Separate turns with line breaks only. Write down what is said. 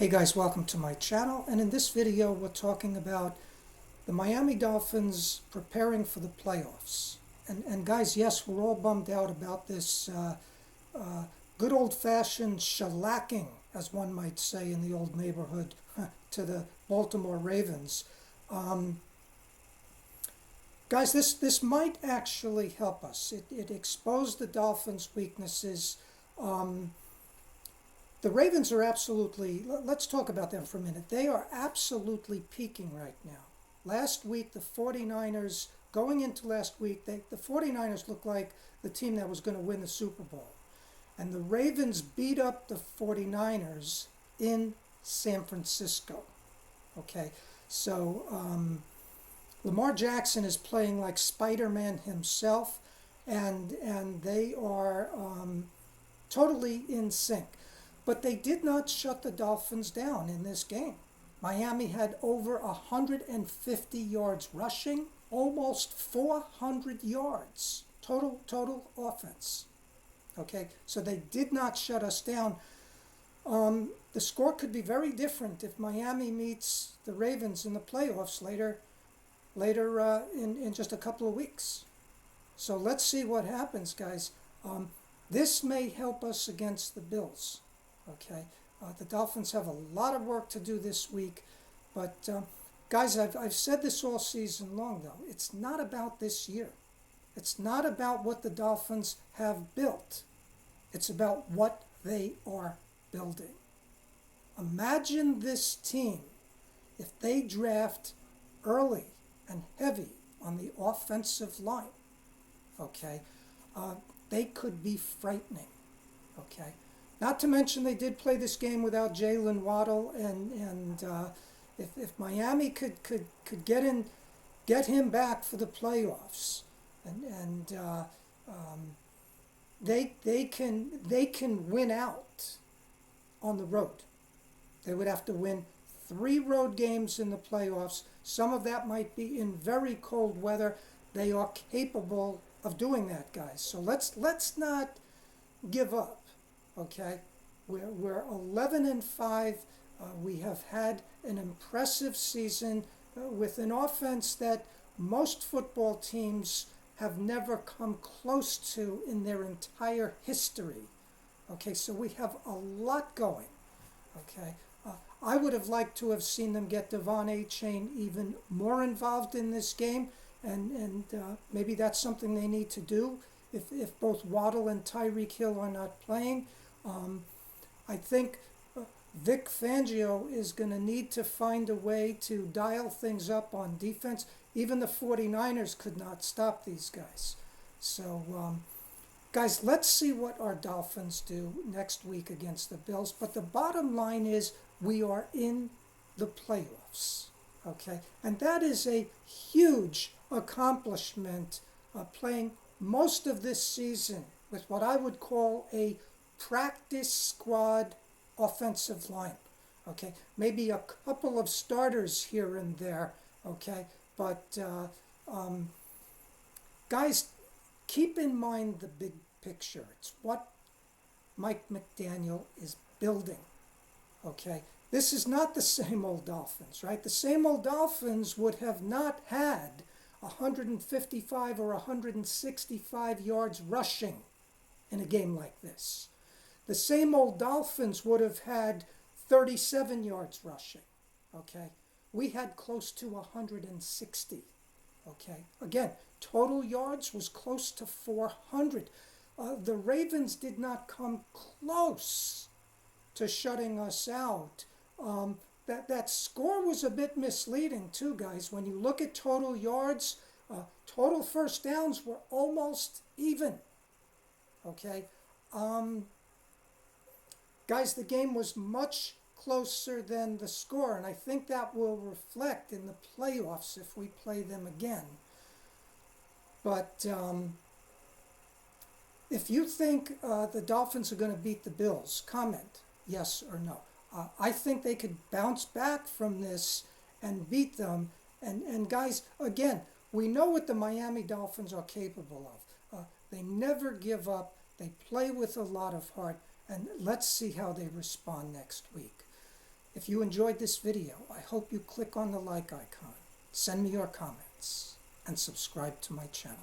Hey guys, welcome to my channel, and in this video we're talking about the Miami Dolphins preparing for the playoffs. And guys, yes, we're all bummed out about this good old-fashioned shellacking, as one might say in the old neighborhood, to the Baltimore Ravens. Guys, this might actually help us. It exposed the Dolphins' weaknesses. The Ravens are absolutely, let's talk about them for a minute. They are absolutely peaking right now. Last week, the 49ers, going into last week, the 49ers looked like the team that was going to win the Super Bowl. And the Ravens beat up the 49ers in San Francisco. Okay, so Lamar Jackson is playing like Spider-Man himself, and they are totally in sync. But they did not shut the Dolphins down in this game. Miami had over 150 yards rushing, almost 400 yards total offense. Okay, so they did not shut us down. The score could be very different if Miami meets the Ravens in the playoffs later in just a couple of weeks. So let's see what happens, guys. This may help us against the Bills. Okay, the Dolphins have a lot of work to do this week, but guys, I've said this all season long, though. It's not about this year. It's not about what the Dolphins have built. It's about what they are building. Imagine this team if they draft early and heavy on the offensive line. Okay, they could be frightening. Okay. Not to mention they did play this game without Jalen Waddle, and if Miami could get him back for the playoffs, and they can win out on the road. They would have to win 3 road games in the playoffs. Some of that might be in very cold weather. They are capable of doing that, guys. So let's not give up. Okay, we're 11-5. We have had an impressive season with an offense that most football teams have never come close to in their entire history. Okay, so we have a lot going. Okay, I would have liked to have seen them get Devon Achane even more involved in this game, and maybe that's something they need to do if both Waddle and Tyreek Hill are not playing. I think Vic Fangio is going to need to find a way to dial things up on defense. Even the 49ers could not stop these guys. So, guys, let's see what our Dolphins do next week against the Bills. But the bottom line is we are in the playoffs. Okay? And that is a huge accomplishment, playing most of this season with what I would call a practice squad offensive line. Okay, maybe a couple of starters here and there. Okay, but guys, keep in mind the big picture. It's what Mike McDaniel is building. Okay, this is not the same old Dolphins, right? The same old Dolphins would have not had 155 or 165 yards rushing in a game like this. The same old Dolphins would have had 37 yards rushing. Okay, we had close to 160. Okay, again, total yards was close to 400. The Ravens did not come close to shutting us out. That score was a bit misleading too, guys. When you look at total yards, total first downs were almost even. Okay. Guys, the game was much closer than the score, and I think that will reflect in the playoffs if we play them again. But if you think the Dolphins are going to beat the Bills, comment yes or no. I think they could bounce back from this and beat them. And guys, again, we know what the Miami Dolphins are capable of. They never give up. They play with a lot of heart. And let's see how they respond next week. If you enjoyed this video, I hope you click on the like icon, send me your comments, and subscribe to my channel.